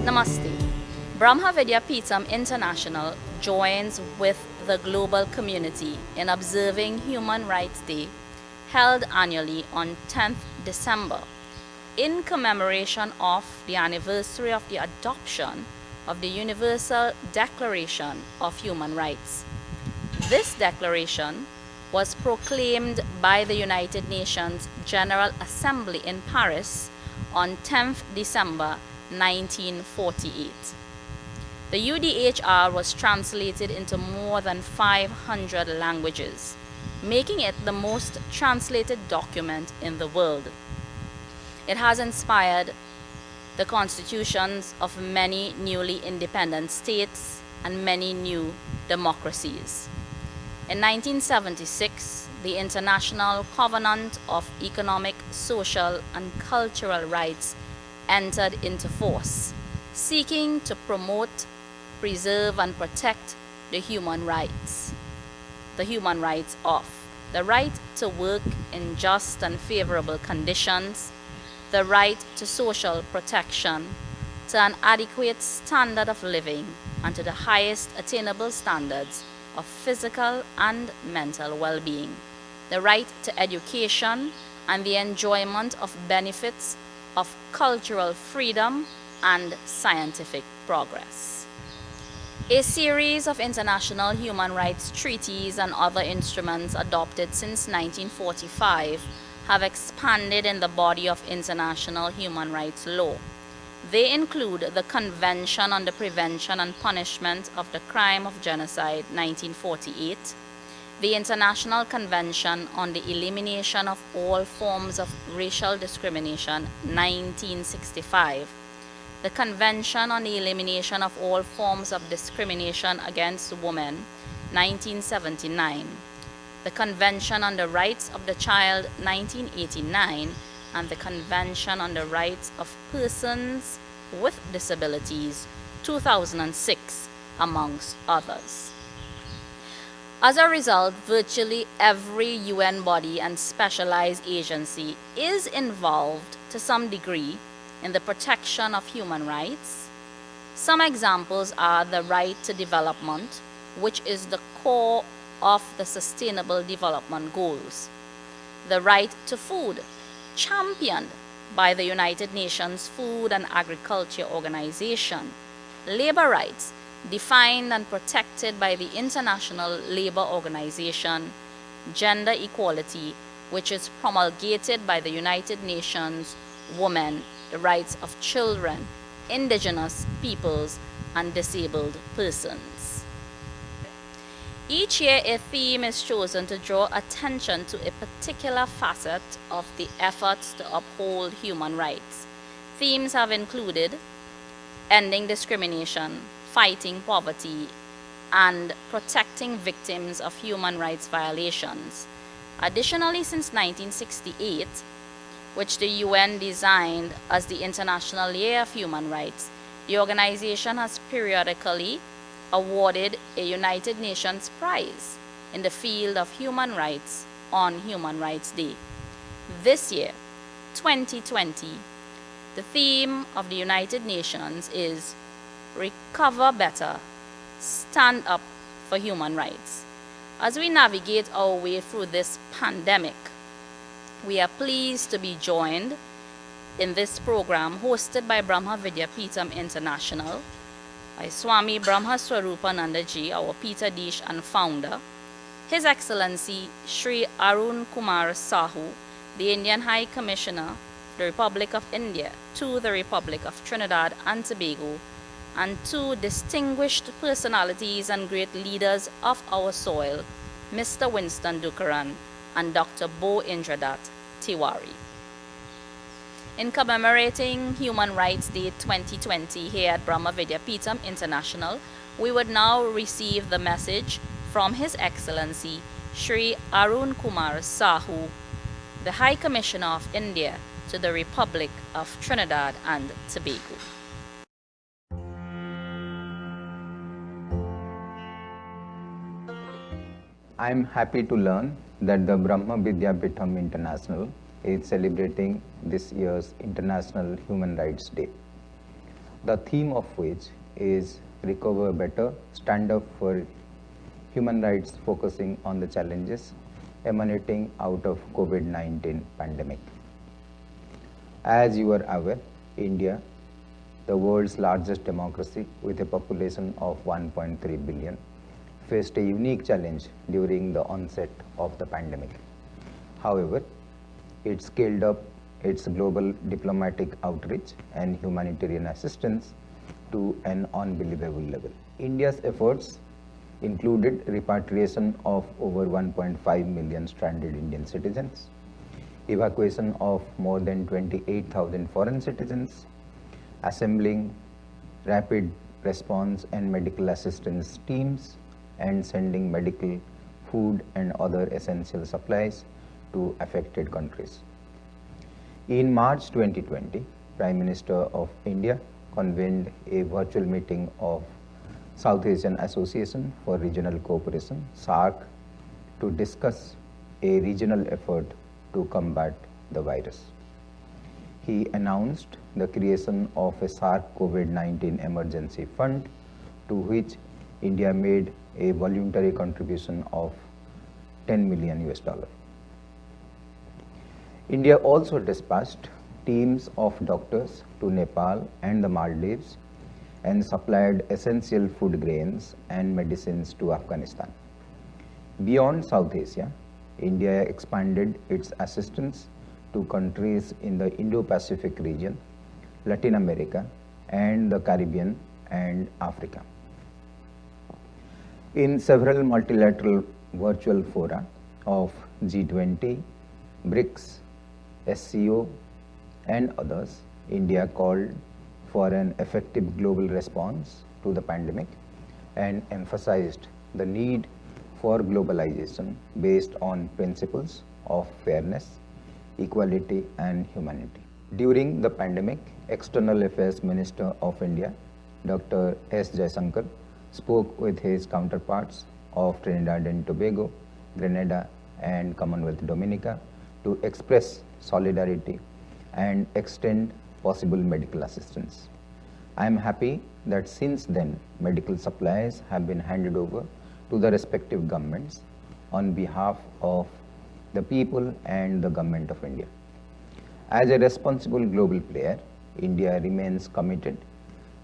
Namaste. Brahma Vidya Peetham International joins with the global community in observing Human Rights Day, held annually on 10th December, in commemoration of the anniversary of the adoption of the Universal Declaration of Human Rights. This declaration was proclaimed by the United Nations General Assembly in Paris on 10th December 1948. The UDHR was translated into more than 500 languages, making it the most translated document in the world. It has inspired the constitutions of many newly independent states and many new democracies. In 1976, the International Covenant of Economic, Social, and Cultural Rights entered into force, seeking to promote, preserve, and protect the human rights. The human rights of the right to work in just and favorable conditions, the right to social protection, to an adequate standard of living, and to the highest attainable standards of physical and mental well-being, the right to education and the enjoyment of benefits of cultural freedom and scientific progress. A series of international human rights treaties and other instruments adopted since 1945 have expanded in the body of international human rights law. They include the Convention on the Prevention and Punishment of the Crime of Genocide, 1948, the International Convention on the Elimination of All Forms of Racial Discrimination, 1965, the Convention on the Elimination of All Forms of Discrimination Against Women, 1979, the Convention on the Rights of the Child, 1989, and the Convention on the Rights of Persons with Disabilities, 2006, amongst others. As a result, virtually every UN body and specialized agency is involved to some degree in the protection of human rights. Some examples are the right to development, which is the core of the Sustainable Development Goals, the right to food, championed by the United Nations Food and Agriculture Organization, labor rights, defined and protected by the International Labour Organization, gender equality, which is promulgated by the United Nations, women, the rights of children, indigenous peoples, and disabled persons. Each year, a theme is chosen to draw attention to a particular facet of the efforts to uphold human rights. Themes have included ending discrimination, fighting poverty, and protecting victims of human rights violations. Additionally, since 1968, which the UN designed as the International Year of Human Rights, the organization has periodically awarded a United Nations prize in the field of human rights on Human Rights Day. This year, 2020, the theme of the United Nations is Recover Better, Stand Up for Human Rights. As we navigate our way through this pandemic, we are pleased to be joined in this program hosted by Brahma Vidya Peetham International, by Swami Brahma Swarupananda ji, our Peter Dish and founder, His Excellency Sri Arun Kumar Sahu, the Indian High Commissioner of the Republic of India to the Republic of Trinidad and Tobago, and two distinguished personalities and great leaders of our soil, Mr. Winston Dookeran and Dr. Bhoendradath Tewarie. In commemorating Human Rights Day 2020 here at Brahma Vidya Peetham International, we would now receive the message from His Excellency Sri Arun Kumar Sahu, the High Commissioner of India to the Republic of Trinidad and Tobago. I am happy to learn that the Brahma Vidya Peetham International is celebrating this year's International Human Rights Day. the theme of which is Recover Better, Stand Up for Human Rights, focusing on the challenges emanating out of COVID-19 pandemic. As you are aware, India, the world's largest democracy with a population of 1.3 billion, faced a unique challenge during the onset of the pandemic. However, it scaled up its global diplomatic outreach and humanitarian assistance to an unbelievable level. India's efforts included repatriation of over 1.5 million stranded Indian citizens, evacuation of more than 28,000 foreign citizens, assembling rapid response and medical assistance teams, and sending medical, food and other essential supplies to affected countries. In March 2020, Prime Minister of India convened a virtual meeting of South Asian Association for Regional Cooperation, SAARC, to discuss a regional effort to combat the virus. He announced the creation of a SAARC COVID-19 emergency fund, to which India made a voluntary contribution of $10 million. India also dispatched teams of doctors to Nepal and the Maldives and supplied essential food grains and medicines to Afghanistan. Beyond South Asia, India expanded its assistance to countries in the Indo-Pacific region, Latin America, and the Caribbean and Africa. In several multilateral virtual fora of G20, BRICS, SCO, and others, India called for an effective global response to the pandemic and emphasized the need for globalization based on principles of fairness, equality, and humanity. During the pandemic, External Affairs Minister of India, Dr. S. Jaishankar, spoke with his counterparts of Trinidad and Tobago, Grenada, and Commonwealth Dominica to express solidarity and extend possible medical assistance. I am happy that since then, medical supplies have been handed over to the respective governments on behalf of the people and the Government of India. As a responsible global player, India remains committed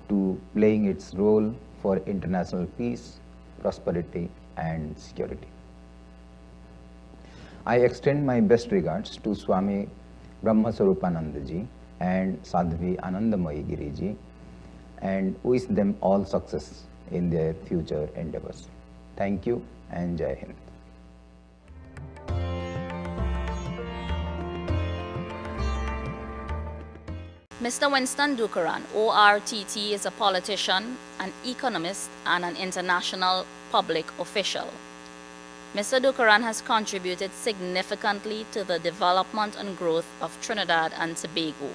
to playing its role for international peace, prosperity, and security. I extend my best regards to Swami Brahma Swarupananda ji and Sadhvi Anandamaiyee Giri ji, and wish them all success in their future endeavors. Thank you and Jai Hind. Mr. Winston Dookeran, ORTT, is a politician, an economist, and an international public official. Mr. Dookeran has contributed significantly to the development and growth of Trinidad and Tobago.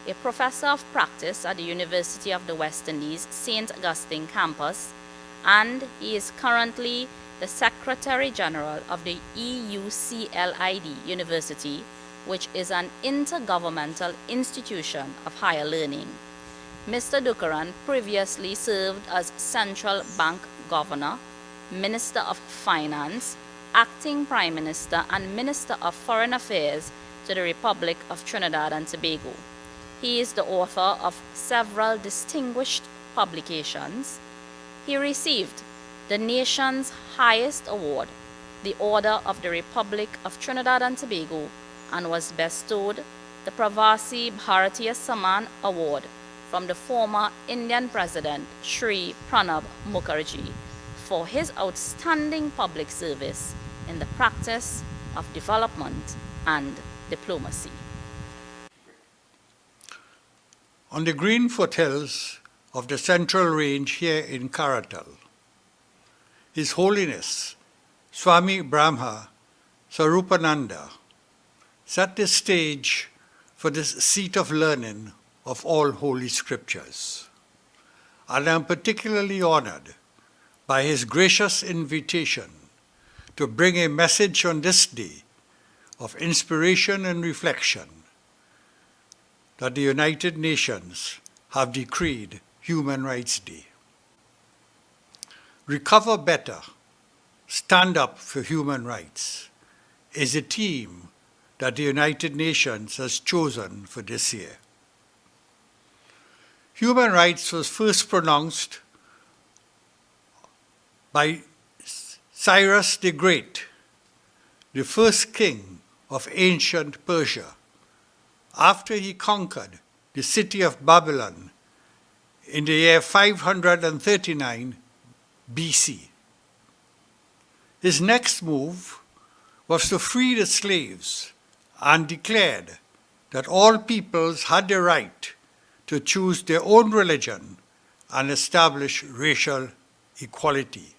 A professor of practice at the University of the West Indies, St. Augustine campus, and he is currently the Secretary General of the EUCLID University, which is an intergovernmental institution of higher learning. Mr. Dookeran previously served as Central Bank Governor, Minister of Finance, Acting Prime Minister, and Minister of Foreign Affairs to the Republic of Trinidad and Tobago. He is the author of several distinguished publications. He received the nation's highest award, the Order of the Republic of Trinidad and Tobago, and was bestowed the Pravasi Bharatiya Samman Award from the former Indian President Shri Pranab Mukherjee for his outstanding public service in the practice of development and diplomacy. On the green foothills of the Central Range here in Karatal, His Holiness Swami Brahma Swarupananda set the stage for this seat of learning of all holy scriptures. And I am particularly honored by his gracious invitation to bring a message on this day of inspiration and reflection that the United Nations have decreed Human Rights Day. Recover Better, Stand Up for Human Rights is a theme that the United Nations has chosen for this year. Human rights was first pronounced by Cyrus the Great, the first king of ancient Persia, after he conquered the city of Babylon in the year 539 BC. His next move was to free the slaves and declared that all peoples had the right to choose their own religion and establish racial equality.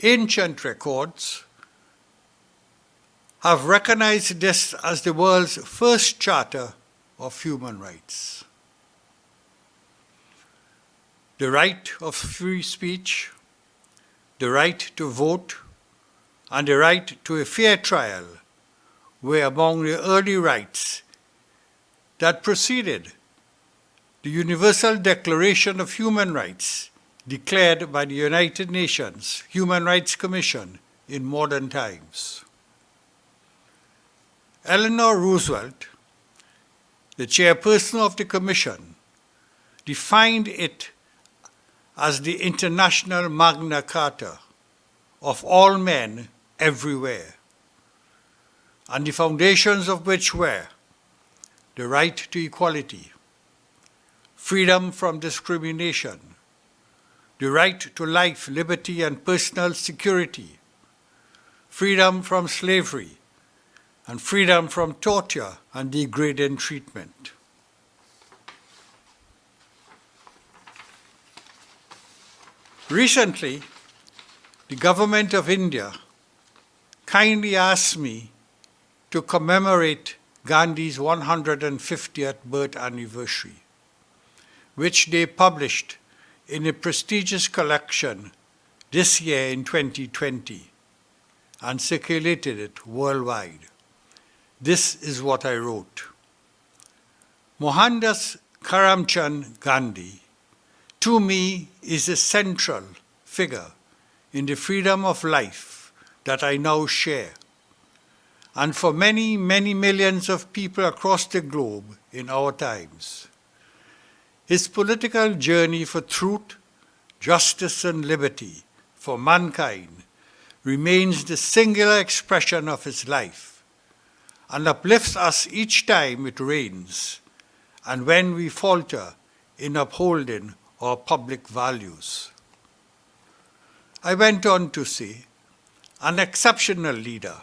Ancient records have recognized this as the world's first charter of human rights. The right of free speech, the right to vote, and the right to a fair trial were among the early rights that preceded the Universal Declaration of Human Rights declared by the United Nations Human Rights Commission in modern times. Eleanor Roosevelt, the chairperson of the Commission, defined it as the international Magna Carta of all men everywhere, and the foundations of which were the right to equality, freedom from discrimination, the right to life, liberty, and personal security, freedom from slavery, and freedom from torture and degrading treatment. Recently, the government of India kindly asked me to commemorate Gandhi's 150th birth anniversary, which they published in a prestigious collection this year in 2020 and circulated it worldwide. This is what I wrote. Mohandas Karamchand Gandhi, to me, is a central figure in the freedom of life that I now share, and for many, many millions of people across the globe in our times. His political journey for truth, justice, and liberty for mankind remains the singular expression of his life and uplifts us each time it rains and when we falter in upholding our public values. I went on to say, an exceptional leader,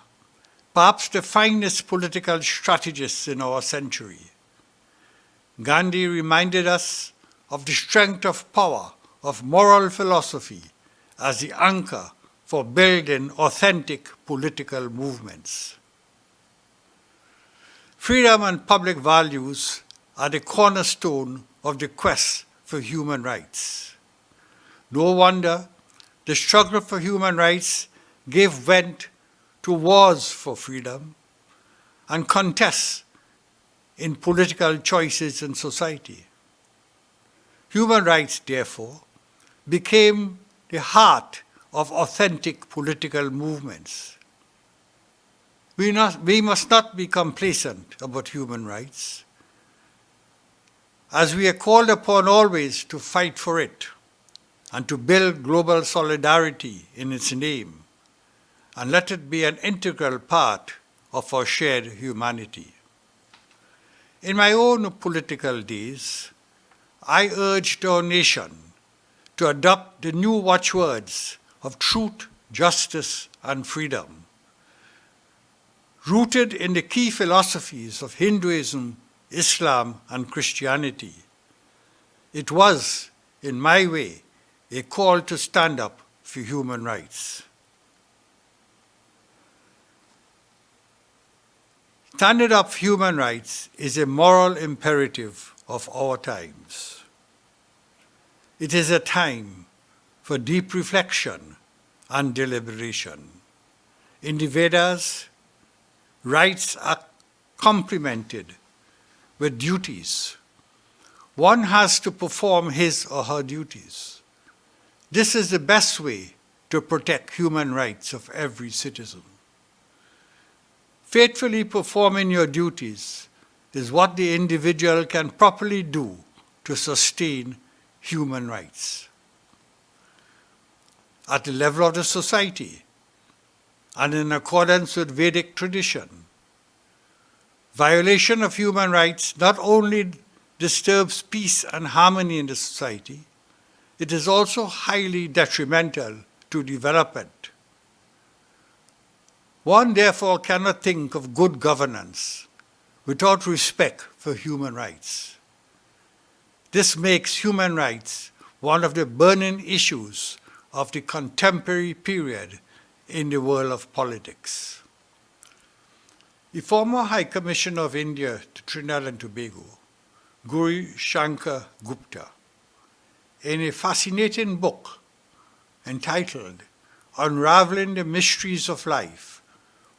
perhaps the finest political strategist in our century. Gandhi reminded us of the strength of power of moral philosophy as the anchor for building authentic political movements. Freedom and public values are the cornerstone of the quest for human rights. No wonder the struggle for human rights gave vent to wars for freedom and contests in political choices in society. Human rights, therefore, became the heart of authentic political movements. We must not be complacent about human rights, as we are called upon always to fight for it and to build global solidarity in its name, and let it be an integral part of our shared humanity. In my own political days, I urged our nation to adopt the new watchwords of truth, justice, and freedom, rooted in the key philosophies of Hinduism, Islam, and Christianity. It was, in my way, a call to stand up for human rights. Standing up for human rights is a moral imperative of our times. It is a time for deep reflection and deliberation. In the Vedas, rights are complemented with duties, one has to perform his or her duties. This is the best way to protect human rights of every citizen. Faithfully performing your duties is what the individual can properly do to sustain human rights. At the level of the society, and in accordance with Vedic tradition, violation of human rights not only disturbs peace and harmony in the society, it is also highly detrimental to development. One therefore cannot think of good governance without respect for human rights. This makes human rights one of the burning issues of the contemporary period in the world of politics. The former High Commissioner of India to Trinidad and Tobago, Giri Shankar Gupta, in a fascinating book entitled Unraveling the Mysteries of Life,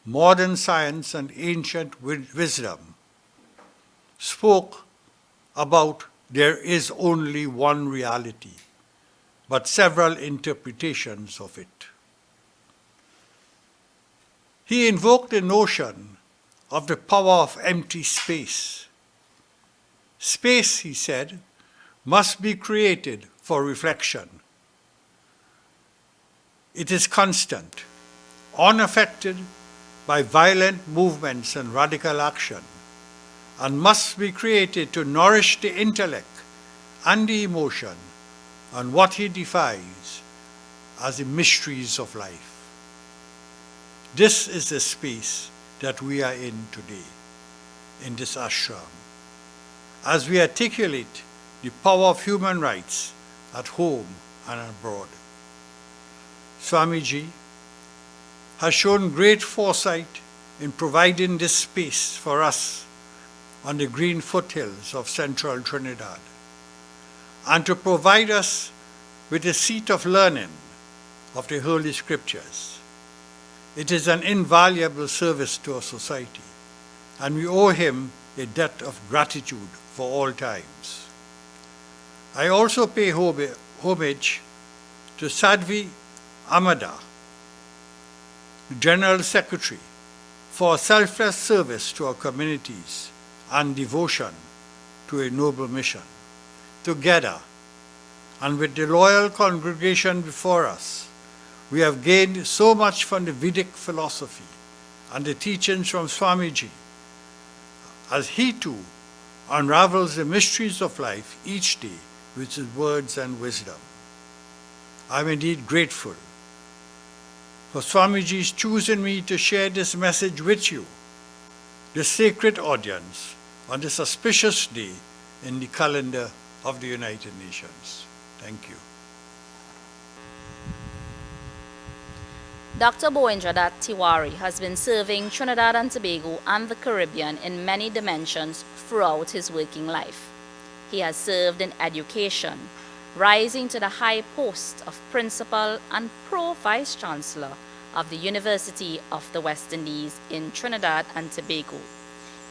Modern Science and Ancient Wisdom, spoke about there is only one reality, but several interpretations of it. He invoked the notion of the power of empty space. Space, he said, must be created for reflection. It is constant, unaffected by violent movements and radical action, and must be created to nourish the intellect and the emotion on what he defines as the mysteries of life. This is the space that we are in today, in this ashram, as we articulate the power of human rights at home and abroad. Swamiji has shown great foresight in providing this space for us on the green foothills of central Trinidad, and to provide us with a seat of learning of the Holy Scriptures. It is an invaluable service to our society, and we owe him a debt of gratitude for all times. I also pay homage to Sadhvi Amada, the General Secretary, for selfless service to our communities and devotion to a noble mission. Together, and with the loyal congregation before us, we have gained so much from the Vedic philosophy and the teachings from Swamiji, as he too unravels the mysteries of life each day with his words and wisdom. I am indeed grateful for Swamiji's choosing me to share this message with you, the sacred audience, on this auspicious day in the calendar of the United Nations. Thank you. Dr. Bhoendradath Tewarie has been serving Trinidad and Tobago and the Caribbean in many dimensions throughout his working life. He has served in education, rising to the high post of Principal and Pro-Vice Chancellor of the University of the West Indies in Trinidad and Tobago.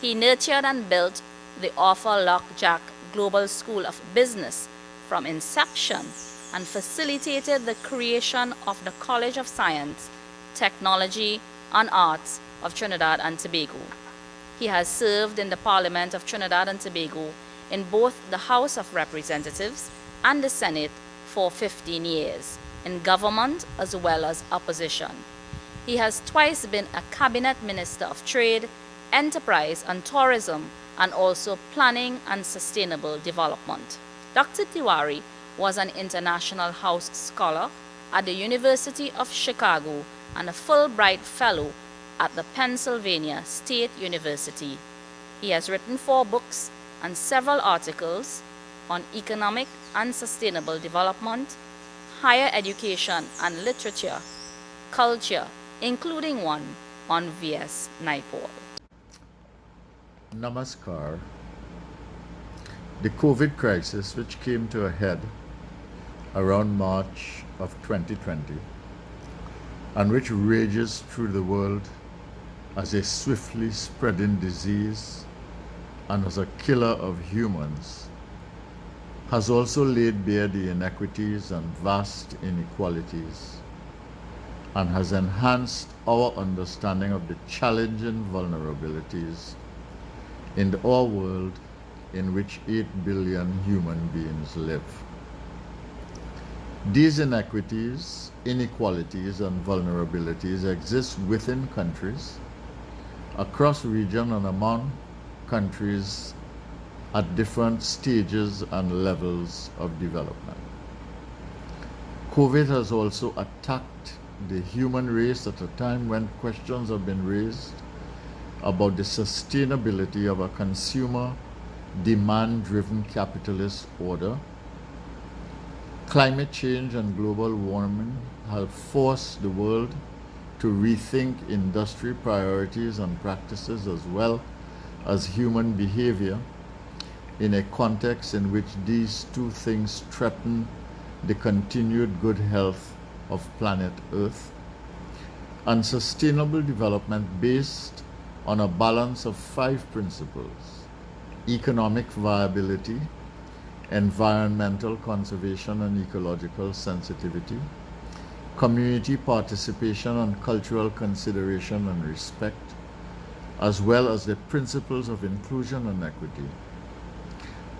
He nurtured and built the Arthur Lockjack Global School of Business from inception and facilitated the creation of the College of Science, Technology and Arts of Trinidad and Tobago. He has served in the Parliament of Trinidad and Tobago in both the House of Representatives and the Senate for 15 years, in government as well as opposition. He has twice been a Cabinet Minister of Trade, Enterprise and Tourism, and also Planning and Sustainable Development. Dr. Tewarie was an International House Scholar at the University of Chicago and a Fulbright Fellow at the Pennsylvania State University. He has written 4 books and several articles on economic and sustainable development, higher education and literature, culture, including one on V.S. Naipaul. Namaskar. The COVID crisis, which came to a head around March of 2020 and which rages through the world as a swiftly spreading disease and as a killer of humans, has also laid bare the inequities and vast inequalities, and has enhanced our understanding of the challenging vulnerabilities in our world in which 8 billion human beings live. These inequities, inequalities, and vulnerabilities exist within countries, across region, and among countries at different stages and levels of development. COVID has also attacked the human race at a time when questions have been raised about the sustainability of a consumer, demand-driven capitalist order. Climate change and global warming have forced the world to rethink industry priorities and practices, as well as human behavior, in a context in which these two things threaten the continued good health of planet Earth. And sustainable development based on a balance of 5 principles: economic viability, environmental conservation and ecological sensitivity, community participation and cultural consideration and respect, as well as the principles of inclusion and equity,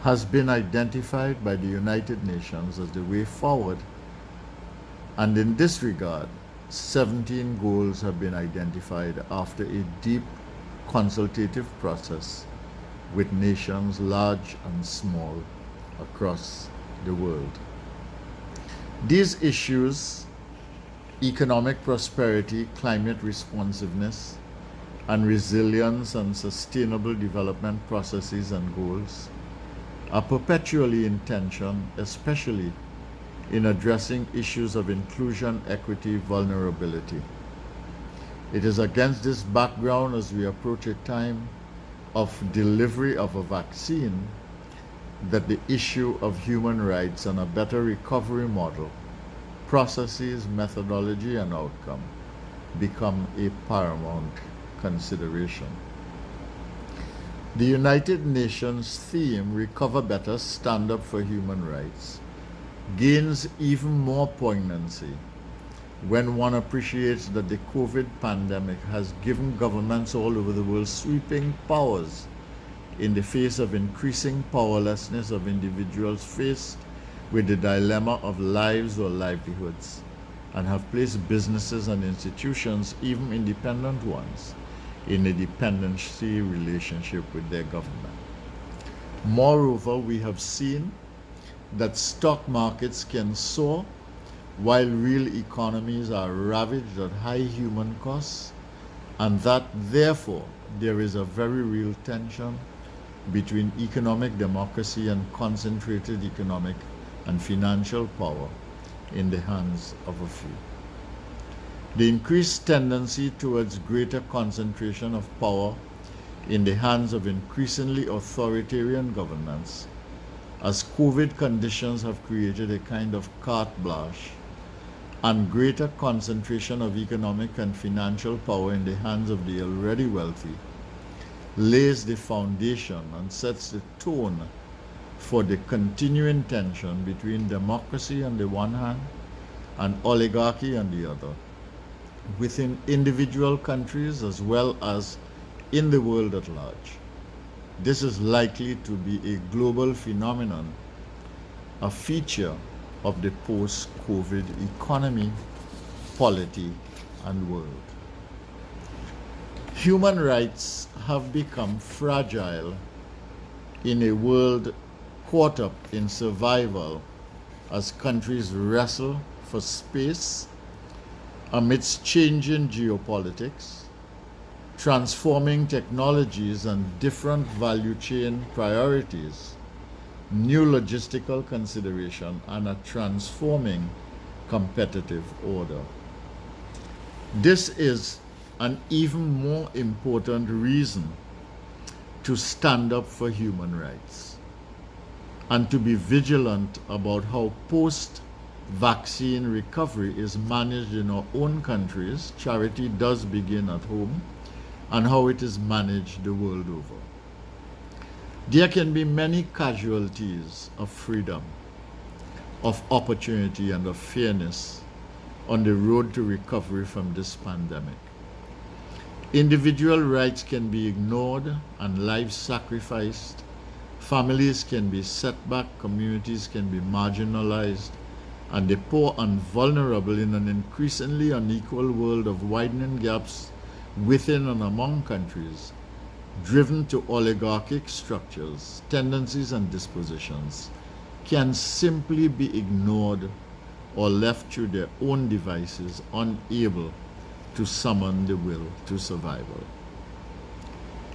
has been identified by the United Nations as the way forward. And in this regard, 17 goals have been identified after a deep consultative process with nations large and small across the world. These issues, economic prosperity, climate responsiveness, and resilience and sustainable development processes and goals, are perpetually in tension, especially in addressing issues of inclusion, equity, vulnerability. It is against this background, as we approach a time of delivery of a vaccine, that the issue of human rights and a better recovery model, processes, methodology, and outcome become a paramount consideration. The United Nations theme, Recover Better, Stand Up for Human Rights, gains even more poignancy when one appreciates that the COVID pandemic has given governments all over the world sweeping powers in the face of increasing powerlessness of individuals faced with the dilemma of lives or livelihoods, and have placed businesses and institutions, even independent ones, in a dependency relationship with their government. Moreover, we have seen that stock markets can soar while real economies are ravaged at high human costs, and that therefore there is a very real tension between economic democracy and concentrated economic and financial power in the hands of a few. The increased tendency towards greater concentration of power in the hands of increasingly authoritarian governments, as COVID conditions have created a kind of carte blanche, and greater concentration of economic and financial power in the hands of the already wealthy, lays the foundation and sets the tone for the continuing tension between democracy on the one hand and oligarchy on the other, within individual countries as well as in the world at large. This is likely to be a global phenomenon, a feature of the post-COVID economy, polity, and world. Human rights have become fragile in a world caught up in survival as countries wrestle for space amidst changing geopolitics, transforming technologies and different value chain priorities, new logistical consideration, and a transforming competitive order. This is an even more important reason to stand up for human rights and to be vigilant about how post-vaccine recovery is managed in our own countries. Charity does begin at home, and how it is managed the world over. There can be many casualties of freedom, of opportunity, and of fairness on the road to recovery from this pandemic. Individual rights can be ignored and lives sacrificed. Families can be set back, communities can be marginalized, and the poor and vulnerable in an increasingly unequal world of widening gaps within and among countries, driven to oligarchic structures, tendencies, and dispositions, can simply be ignored or left to their own devices, unable to summon the will to survival.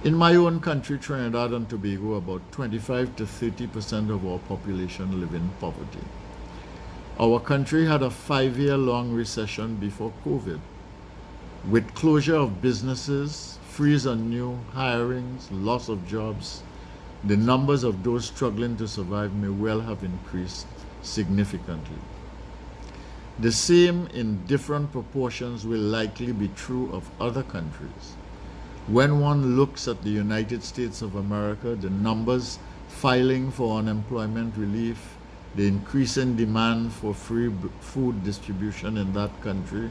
In my own country, Trinidad and Tobago, about 25 to 30% of our population live in poverty. Our country had a 5-year-long recession before COVID, with closure of businesses, freeze on new hirings, loss of jobs. The numbers of those struggling to survive may well have increased significantly. The same in different proportions will likely be true of other countries. When one looks at the United States of America, the numbers filing for unemployment relief, the increasing demand for free food distribution in that country,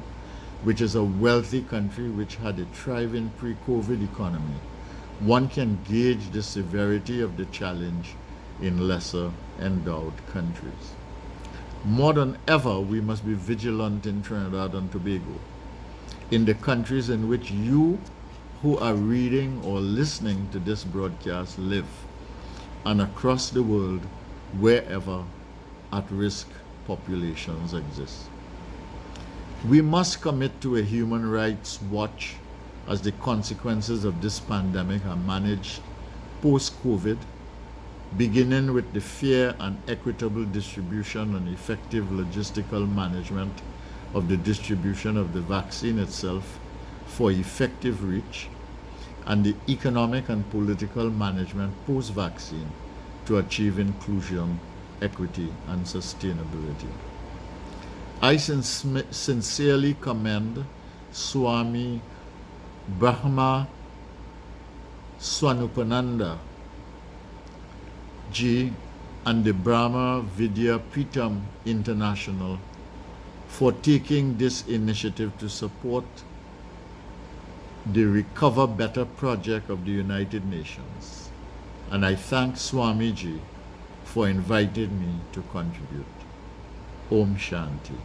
which is a wealthy country which had a thriving pre-COVID economy, one can gauge the severity of the challenge in lesser endowed countries. More than ever, we must be vigilant in Trinidad and Tobago, in the countries in which you who are reading or listening to this broadcast live, and across the world wherever at-risk populations exist. We must commit to a human rights watch as the consequences of this pandemic are managed post-COVID, beginning with the fair and equitable distribution and effective logistical management of the distribution of the vaccine itself for effective reach, and the economic and political management post-vaccine to achieve inclusion, equity, and sustainability. I sincerely commend Swami Brahma Swarupananda Ji and the Brahma Vidya Peetham International for taking this initiative to support the Recover Better project of the United Nations. And I thank Swami Ji for inviting me to contribute. Om Shanti.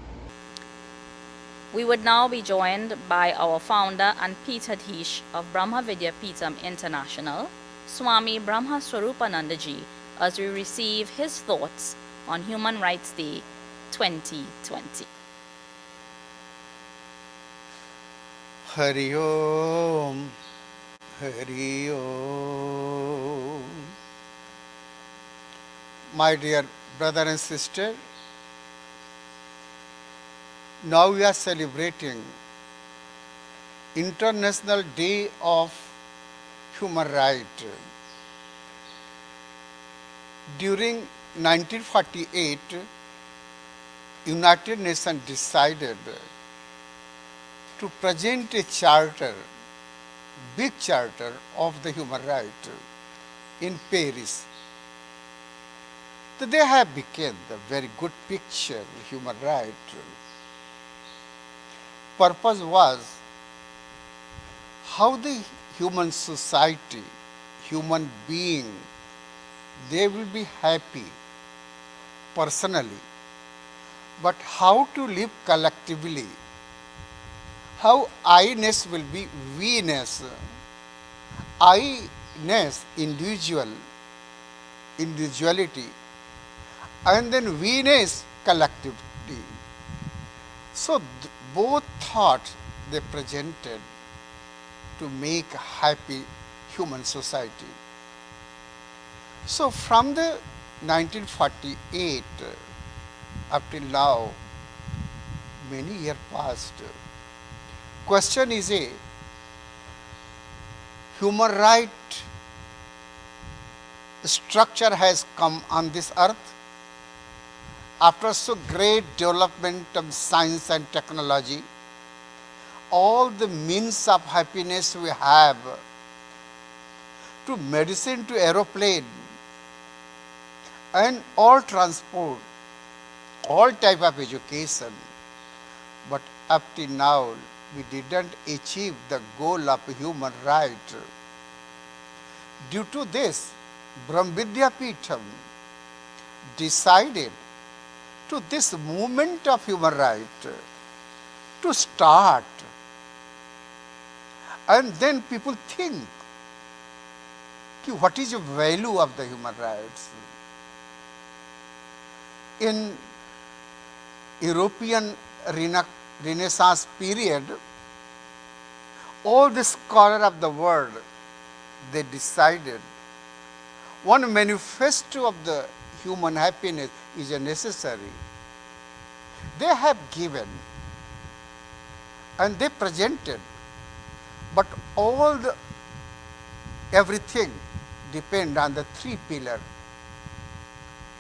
We would now be joined by our founder and Peethadhish of Brahma Vidya Peetham International, Swami Brahma Swarupananda Ji, as we receive his thoughts on Human Rights Day 2020. Hari Om, Hari Om. My dear brother and sister, now we are celebrating International Day of Human Rights. During 1948, United Nations decided to present a charter, big charter of the human rights in Paris. So they have become the very good picture of human rights. Purpose was how the human society, human being, they will be happy personally, but how to live collectively, how I-ness will be we-ness, I-ness, individuality, and then we-ness, collectivity. So both thoughts they presented to make a happy human society. So from the 1948 up till now, many years passed. Question is a human right structure has come on this earth after so great development of science and technology. All the means of happiness we have, to medicine to aeroplane, and all transport, all type of education. But up till now, we didn't achieve the goal of human right. Due to this, Vidya Peetham decided to this movement of human right to start. And then people think, what is the value of the human rights? In European Renaissance period, all the scholars of the world, they decided one manifesto of the human happiness is necessary. They have given and they presented, but everything depends on the three pillars: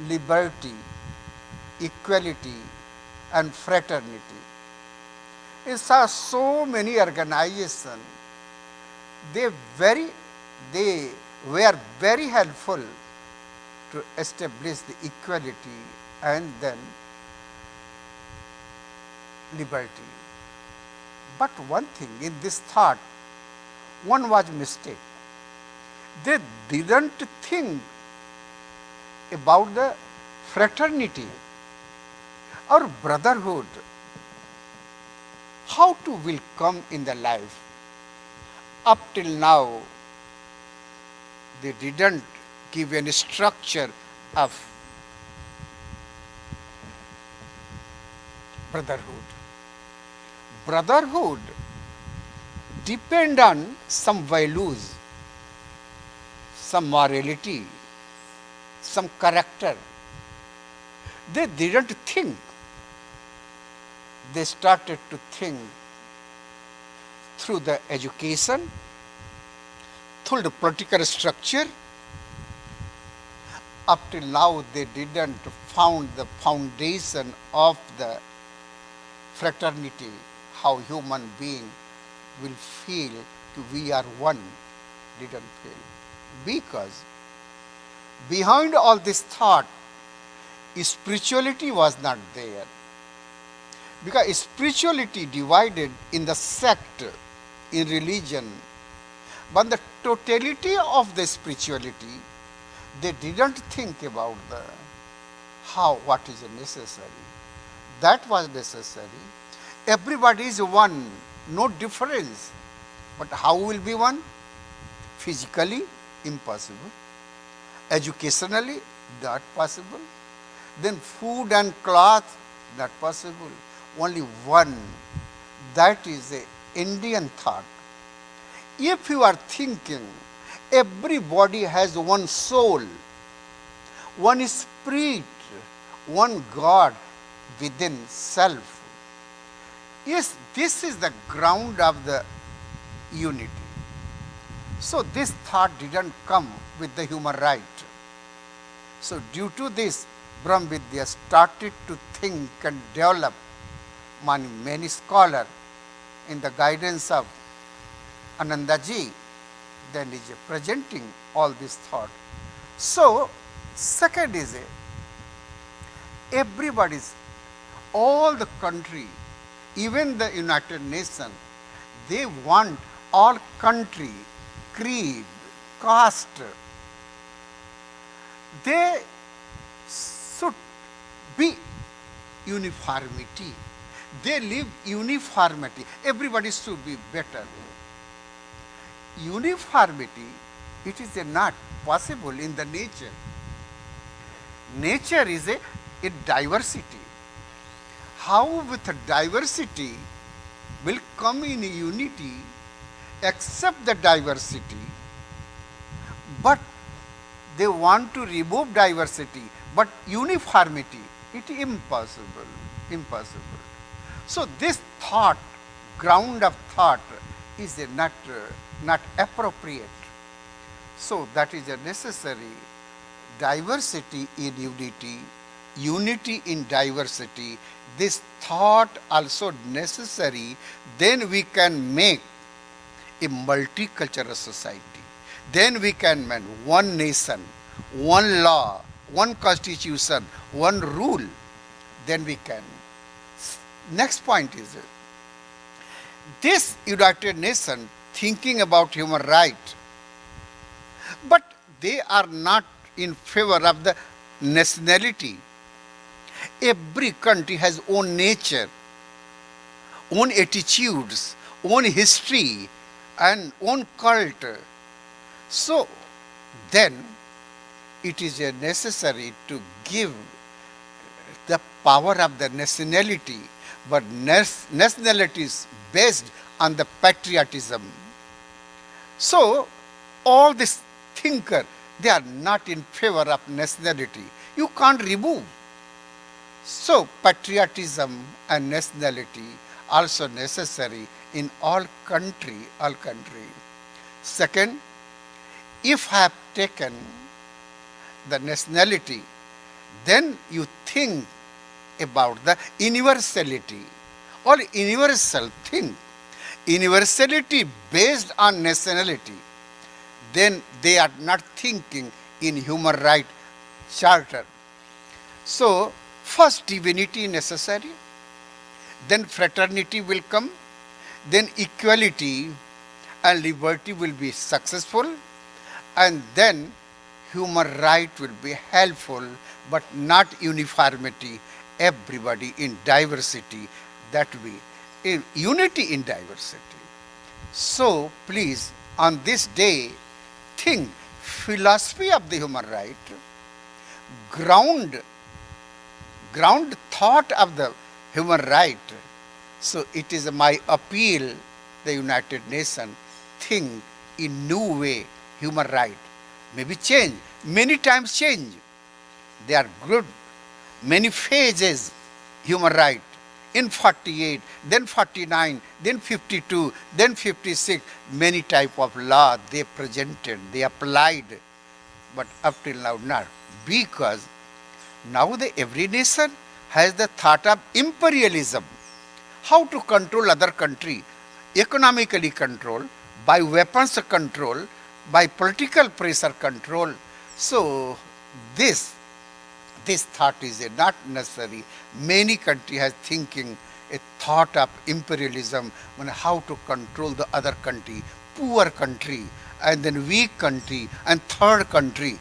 liberty, equality, and fraternity. In so many organizations, they were very helpful to establish the equality and then liberty. But one thing in this thought, one was mistake. They didn't think about the fraternity or brotherhood. How to will come in the life? Up till now, they didn't give any structure of brotherhood. Brotherhood depend on some values, some morality, some character. They didn't think. They started to think through the education, through the political structure. Up till now, they didn't found the foundation of the fraternity, how human being will feel we are one, didn't feel. Because behind all this thought, spirituality was not there. Because spirituality divided in the sect, in religion, but the totality of the spirituality, they didn't think about what is necessary. That was necessary. Everybody is one, no difference. But how will be one? Physically, impossible. Educationally, not possible. Then food and cloth, not possible. Only one. That is an Indian thought. If you are thinking, everybody has one soul, one spirit, one God within self. Yes, this is the ground of the unity. So this thought didn't come with the human right. So due to this, Brahma Vidya started to think and develop. Many scholars in the guidance of Anandaji then is presenting all this thought. So second is everybody's, all the country, even the United Nations, they want all country, creed, caste, they should be uniformity. They live uniformity. Everybody should be better. Uniformity, it is not possible in the nature. Nature is a diversity. How with diversity will come in unity, accept the diversity, but they want to remove diversity, but uniformity, it is impossible, impossible. So this thought, ground of thought, is not appropriate. So that is a necessary. Diversity in unity, unity in diversity. This thought also necessary. Then we can make a multicultural society. Then we can make one nation, one law, one constitution, one rule, then we can. Next point is this United Nations thinking about human rights, but they are not in favor of the nationality. Every country has own nature, own attitudes, own history, and own cult. So then it is necessary to give the power of the nationality, but nationality is based on the patriotism. So all these thinkers, they are not in favor of nationality. You can't remove. So patriotism and nationality also necessary in all country. Second, if I have taken the nationality, then you think about the universality or universal thing. Universality based on nationality, then they are not thinking in human right charter. So first divinity necessary, then fraternity will come, then equality and liberty will be successful, and then human right will be helpful, but not uniformity, everybody in diversity, that will be in unity in diversity. So please, on this day, think philosophy of the human right, ground thought of the human right. So it is my appeal, the United Nations, think in new way human right. Maybe change, many times change. They are good, many phases human right. In 48, then 49, then 52, then 56, many type of law they presented, they applied, but up till now not. Because now every nation has the thought of imperialism. How to control other country? Economically control, by weapons control, by political pressure control. So this thought is not necessary. Many countries have thinking a thought of imperialism on how to control the other country, poor country, and then weak country, and third country.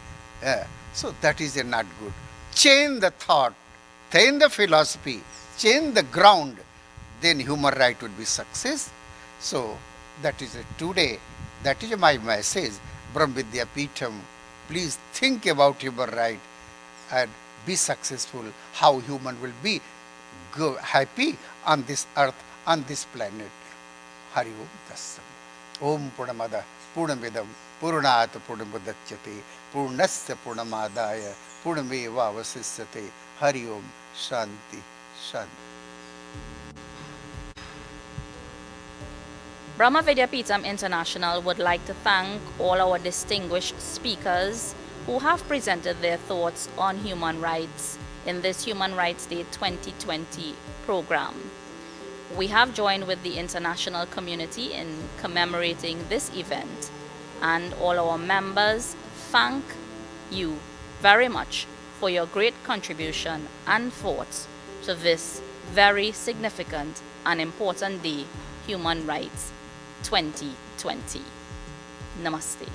So that is not good. Change the thought, change the philosophy, change the ground, then human right would be success. So that is today, that is my message. Brahma Vidya Peetham, please think about human right and be successful, how human will be happy on this earth, on this planet. Hari Om Tassam. Om Purnamada Purnamidam Purnat Purnamudachyate Purnasya Purnamadaya Purnameva Vasisyate. Hari Om. Shanti. Shanti. Brahma Vidya Peetham International would like to thank all our distinguished speakers who have presented their thoughts on human rights in this Human Rights Day 2020 program. We have joined with the international community in commemorating this event, and all our members thank you very much for your great contribution and thoughts to this very significant and important day, Human Rights 2020. Namaste.